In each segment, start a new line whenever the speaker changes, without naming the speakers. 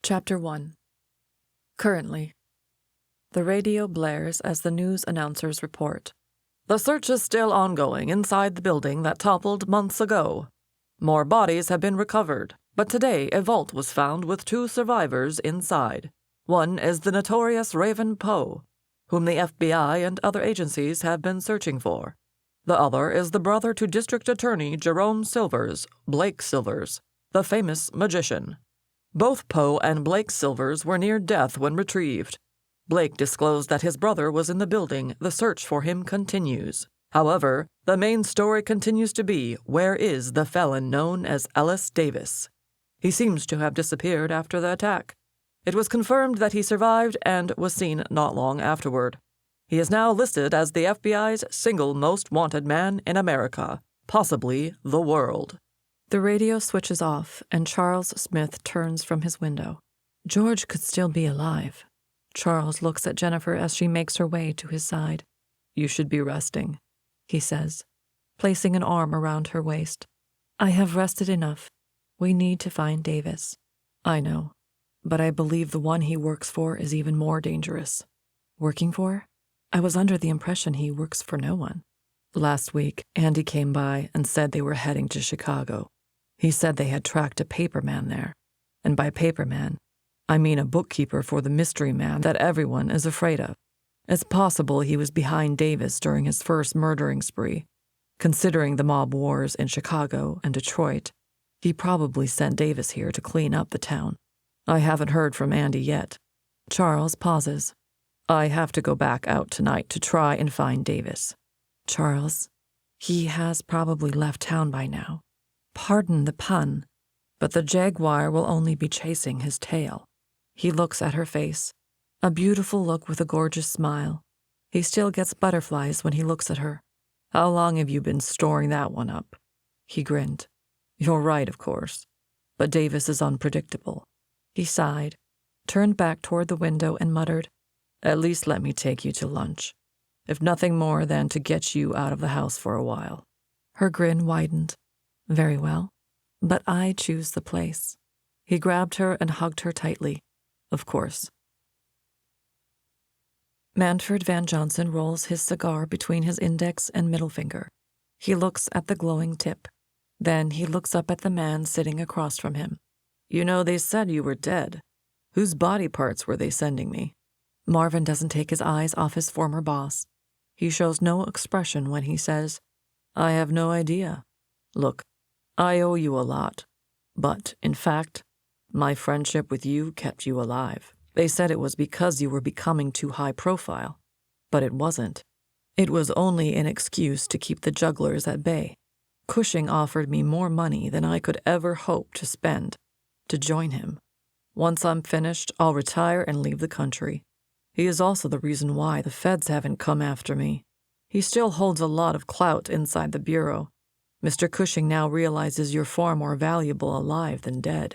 Chapter 1. Currently. The radio blares as the news announcers report. The search is still ongoing inside the building that toppled months ago. More bodies have been recovered, but today a vault was found with 2 survivors inside. One is the notorious Raven Poe, whom the FBI and other agencies have been searching for. The other is the brother to District Attorney Jerome Silvers, Blake Silvers, the famous magician. Both Poe and Blake Silvers were near death when retrieved. Blake disclosed that his brother was in the building. The search for him continues. However, the main story continues to be, where is the felon known as Ellis Davis? He seems to have disappeared after the attack. It was confirmed that he survived and was seen not long afterward. He is now listed as the FBI's single most wanted man in America, possibly the world. The radio switches off, and Charles Smith turns from his window. George could still be alive. Charles looks at Jennifer as she makes her way to his side. "You should be resting," he says, placing an arm around her waist. "I have rested enough. We need to find Davis." "I know, but I believe the one he works for is even more dangerous." "Working for? I was under the impression he works for no one." "Last week, Andy came by and said they were heading to Chicago. He said they had tracked a paperman there. And by paperman, I mean a bookkeeper for the mystery man that everyone is afraid of. It's possible he was behind Davis during his first murdering spree. Considering the mob wars in Chicago and Detroit, he probably sent Davis here to clean up the town. I haven't heard from Andy yet." Charles pauses. "I have to go back out tonight to try and find Davis." "Charles, he has probably left town by now. Pardon the pun, but the jaguar will only be chasing his tail." He looks at her face, a beautiful look with a gorgeous smile. He still gets butterflies when he looks at her. "How long have you been storing that one up?" He grinned. "You're right, of course, but Davis is unpredictable." He sighed, turned back toward the window and muttered, "At least let me take you to lunch, if nothing more than to get you out of the house for a while." Her grin widened. "Very well, but I choose the place." He grabbed her and hugged her tightly. "Of course." Manfred Van Johnson rolls his cigar between his index and middle finger. He looks at the glowing tip. Then he looks up at the man sitting across from him. "You know, they said you were dead. Whose body parts were they sending me?" Marvin doesn't take his eyes off his former boss. He shows no expression when he says, "I have no idea. Look, I owe you a lot, but, in fact, my friendship with you kept you alive. They said it was because you were becoming too high profile, but it wasn't. It was only an excuse to keep the jugglers at bay. Cushing offered me more money than I could ever hope to spend to join him. Once I'm finished, I'll retire and leave the country. He is also the reason why the feds haven't come after me. He still holds a lot of clout inside the bureau. Mr. Cushing now realizes you're far more valuable alive than dead."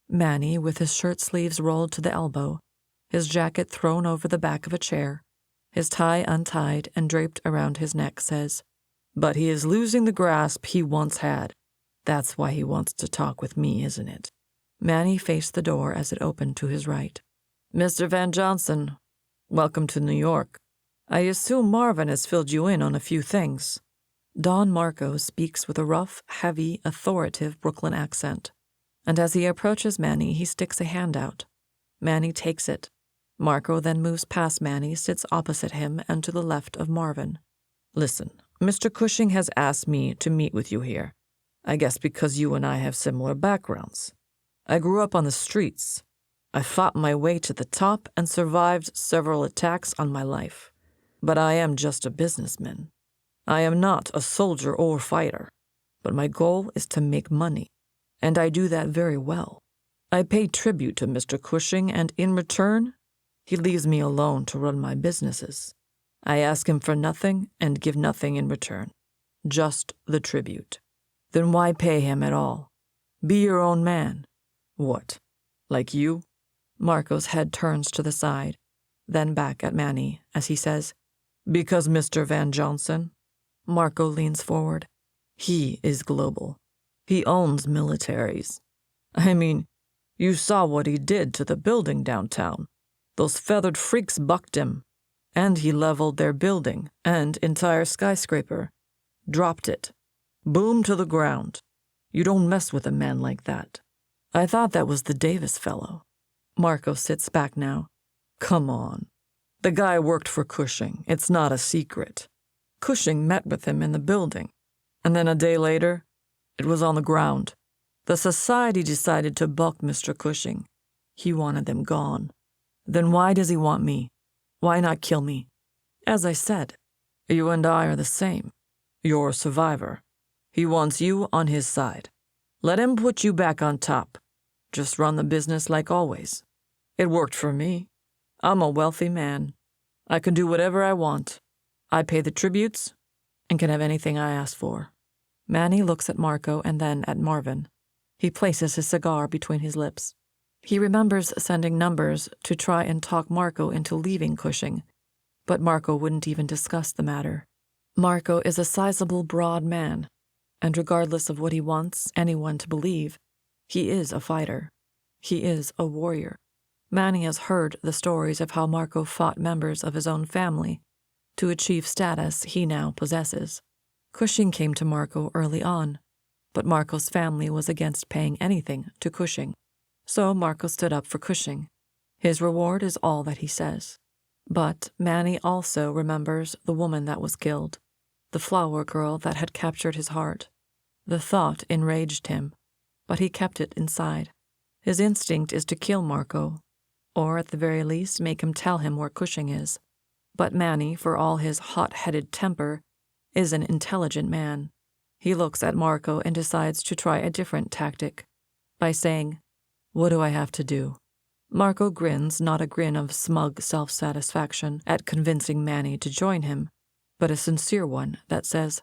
Manny, with his shirt sleeves rolled to the elbow, his jacket thrown over the back of a chair, his tie untied and draped around his neck, says, "But he is losing the grasp he once had. That's why he wants to talk with me, isn't it?" Manny faced the door as it opened to his right. "Mr. Van Johnson, welcome to New York. I assume Marvin has filled you in on a few things." Don Marco speaks with a rough, heavy, authoritative Brooklyn accent, and as he approaches Manny, he sticks a hand out. Manny takes it. Marco then moves past Manny, sits opposite him and to the left of Marvin. "Listen, Mr. Cushing has asked me to meet with you here. I guess because you and I have similar backgrounds. I grew up on the streets. I fought my way to the top and survived several attacks on my life. But I am just a businessman. I am not a soldier or fighter, but my goal is to make money, and I do that very well. I pay tribute to Mr. Cushing, and in return, he leaves me alone to run my businesses. I ask him for nothing and give nothing in return, just the tribute. Then why pay him at all? Be your own man. What, like you?" Marco's head turns to the side, then back at Manny as he says, "Because Mr. Van Johnson?" Marco leans forward. "He is global. He owns militaries. I mean, You saw what he did to the building downtown. Those feathered freaks bucked him, and he leveled their building and entire skyscraper. Dropped it. Boom to the ground. You don't mess with a man like that. I thought that was the Davis fellow. Marco sits back now. Come on. The guy worked for Cushing. It's not a secret. Cushing met with him in the building, and then a day later, it was on the ground. The society decided to buck Mr. Cushing. He wanted them gone. Then why does he want me? Why not kill me? As I said, you and I are the same. You're a survivor. He wants you on his side. Let him put you back on top. Just run the business like always. It worked for me. I'm a wealthy man. I can do whatever I want. I pay the tributes and can have anything I ask for. Manny looks at Marco and then at Marvin. He places his cigar between his lips. He remembers sending numbers to try and talk Marco into leaving Cushing, but Marco wouldn't even discuss the matter. Marco is a sizable, broad man, and regardless of what he wants anyone to believe, he is a fighter. He is a warrior. Manny has heard the stories of how Marco fought members of his own family to achieve status he now possesses. Cushing came to Marco early on, but Marco's family was against paying anything to Cushing. So Marco stood up for Cushing. His reward is all that he says. But Manny also remembers the woman that was killed, the flower girl that had captured his heart. The thought enraged him, but he kept it inside. His instinct is to kill Marco, or at the very least make him tell him where Cushing is. But Manny, for all his hot-headed temper, is an intelligent man. He looks at Marco and decides to try a different tactic by saying, "What do I have to do?" Marco grins, not a grin of smug self-satisfaction at convincing Manny to join him, but a sincere one that says,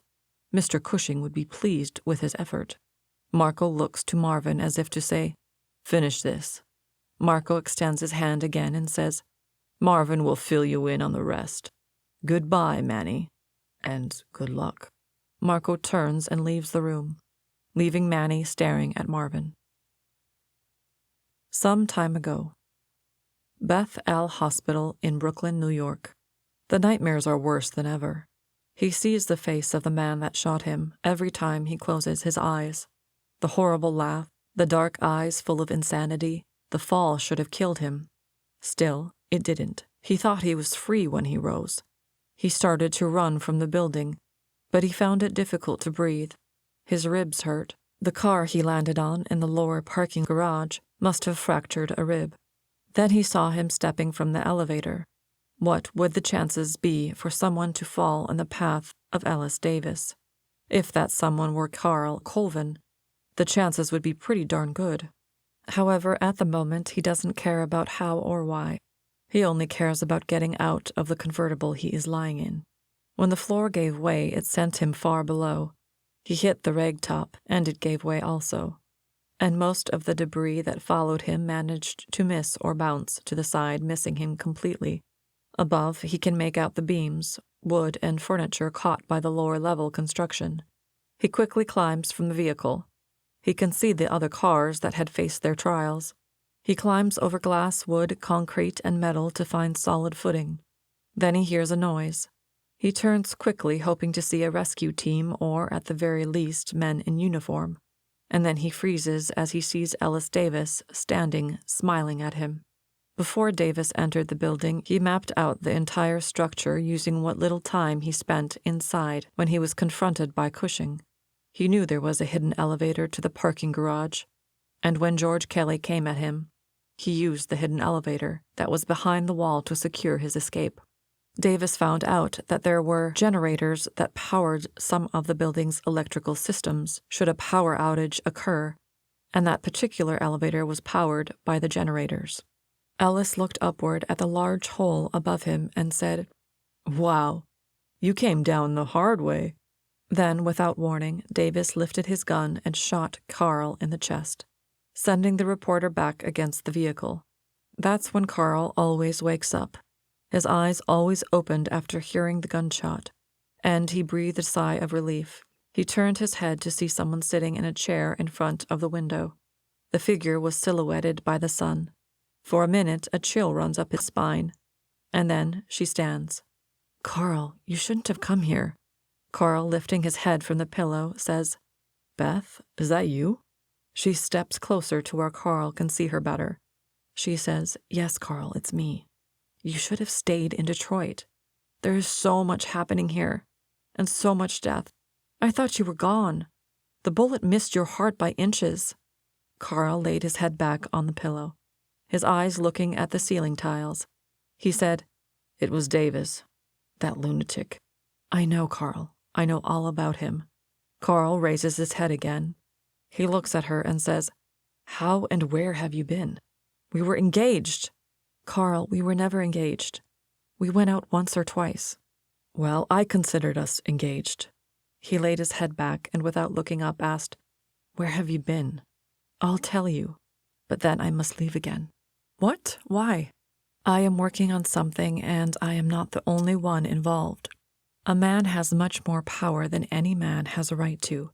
Mr. Cushing would be pleased with his effort. Marco looks to Marvin as if to say, "Finish this." Marco extends his hand again and says, "Marvin will fill you in on the rest. Goodbye, Manny, and good luck." Marco turns and leaves the room, leaving Manny staring at Marvin. Some time ago. Beth L. Hospital in Brooklyn, New York. The nightmares are worse than ever. He sees the face of the man that shot him every time he closes his eyes. The horrible laugh, the dark eyes full of insanity. The fall should have killed him. Still, it didn't. He thought he was free when he rose. He started to run from the building, but he found it difficult to breathe. His ribs hurt. The car he landed on in the lower parking garage must have fractured a rib. Then he saw him stepping from the elevator. What would the chances be for someone to fall in the path of Ellis Davis? If that someone were Carl Colvin, the chances would be pretty darn good. However, at the moment, he doesn't care about how or why. He only cares about getting out of the convertible he is lying in. When the floor gave way, it sent him far below. He hit the rag top, and it gave way also. And most of the debris that followed him managed to miss or bounce to the side, missing him completely. Above, he can make out the beams, wood, and furniture caught by the lower-level construction. He quickly climbs from the vehicle. He can see the other cars that had faced their trials. He climbs over glass, wood, concrete, and metal to find solid footing. Then he hears a noise. He turns quickly, hoping to see a rescue team or, at the very least, men in uniform. And then he freezes as he sees Ellis Davis standing, smiling at him. Before Davis entered the building, he mapped out the entire structure using what little time he spent inside when he was confronted by Cushing. He knew there was a hidden elevator to the parking garage, and when George Kelly came at him, he used the hidden elevator that was behind the wall to secure his escape. Davis found out that there were generators that powered some of the building's electrical systems should a power outage occur, and that particular elevator was powered by the generators. Ellis looked upward at the large hole above him and said, "Wow, you came down the hard way." Then, without warning, Davis lifted his gun and shot Carl in the chest, sending the reporter back against the vehicle. That's when Carl always wakes up. His eyes always opened after hearing the gunshot, and he breathed a sigh of relief. He turned his head to see someone sitting in a chair in front of the window. The figure was silhouetted by the sun. For a minute, a chill runs up his spine. And then she stands. "Carl, you shouldn't have come here." Carl, lifting his head from the pillow, says, "Beth, is that you?" She steps closer to where Carl can see her better. She says, "Yes, Carl, it's me. You should have stayed in Detroit. There is so much happening here, and so much death. I thought you were gone. The bullet missed your heart by inches." Carl laid his head back on the pillow, his eyes looking at the ceiling tiles. He said, "It was Davis, that lunatic." "I know, Carl. I know all about him." Carl raises his head again. He looks at her and says, "How and where have you been? We were engaged." "Carl, we were never engaged. We went out once or twice." "Well, I considered us engaged." He laid his head back and without looking up asked, "Where have you been?" "I'll tell you, but then I must leave again." "What? Why?" "I am working on something, and I am not the only one involved. A man has much more power than any man has a right to.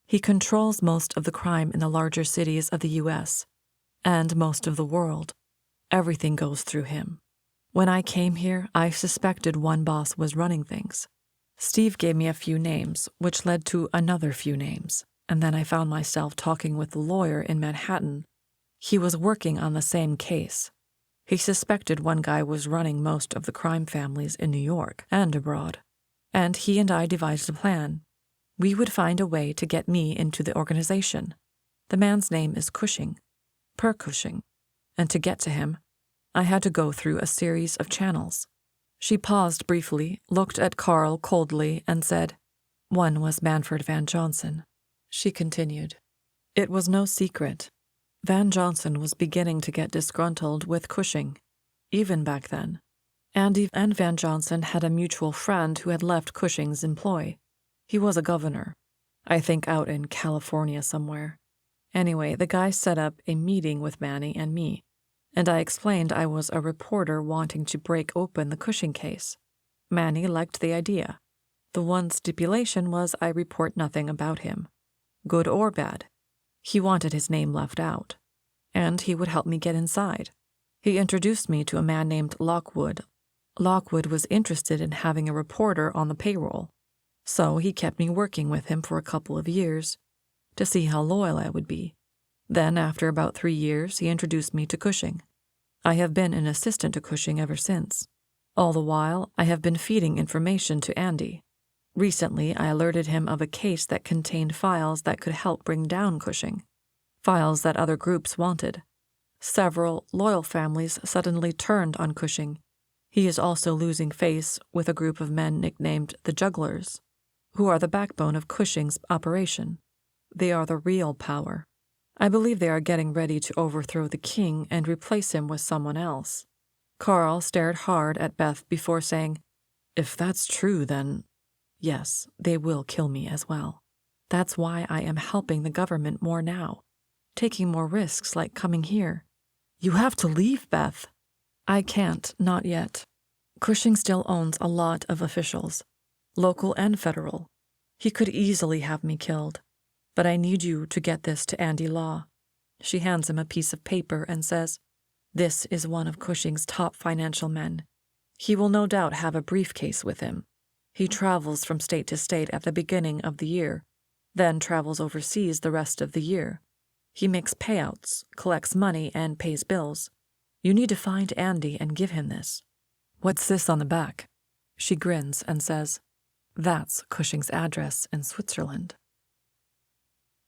He controls most of the crime in the larger cities of the U.S. and most of the world. Everything goes through him. When I came here, I suspected one boss was running things. Steve gave me a few names, which led to another few names, and then I found myself talking with a lawyer in Manhattan. He was working on the same case. He suspected one guy was running most of the crime families in New York and abroad, and he and I devised a plan. We would find a way to get me into the organization. The man's name is Cushing, Perh Cushing, and to get to him, I had to go through a series of channels." She paused briefly, looked at Carl coldly, and said, "One was Manfred Van Johnson." She continued, "It was no secret. Van Johnson was beginning to get disgruntled with Cushing, even back then. Andy and Van Johnson had a mutual friend who had left Cushing's employ. He was a governor, I think out in California somewhere. Anyway, the guy set up a meeting with Manny and me, and I explained I was a reporter wanting to break open the Cushing case. Manny liked the idea. The one stipulation was I report nothing about him, good or bad. He wanted his name left out, and he would help me get inside. He introduced me to a man named Lockwood. Lockwood was interested in having a reporter on the payroll, so he kept me working with him for a couple of years to see how loyal I would be. Then, after about 3 years, he introduced me to Cushing. I have been an assistant to Cushing ever since. All the while, I have been feeding information to Andy. Recently, I alerted him of a case that contained files that could help bring down Cushing, files that other groups wanted. Several loyal families suddenly turned on Cushing. He is also losing face with a group of men nicknamed the Jugglers, who are the backbone of Cushing's operation. They are the real power. I believe they are getting ready to overthrow the king and replace him with someone else." Carl stared hard at Beth before saying, "If that's true, then yes, they will kill me as well. That's why I am helping the government more now, taking more risks like coming here." "You have to leave, Beth." "I can't, not yet. Cushing still owns a lot of officials, local and federal. He could easily have me killed. But I need you to get this to Andy Law." She hands him a piece of paper and says, "This is one of Cushing's top financial men. He will no doubt have a briefcase with him. He travels from state to state at the beginning of the year, then travels overseas the rest of the year. He makes payouts, collects money, and pays bills. You need to find Andy and give him this." "What's this on the back?" She grins and says, "That's Cushing's address in Switzerland."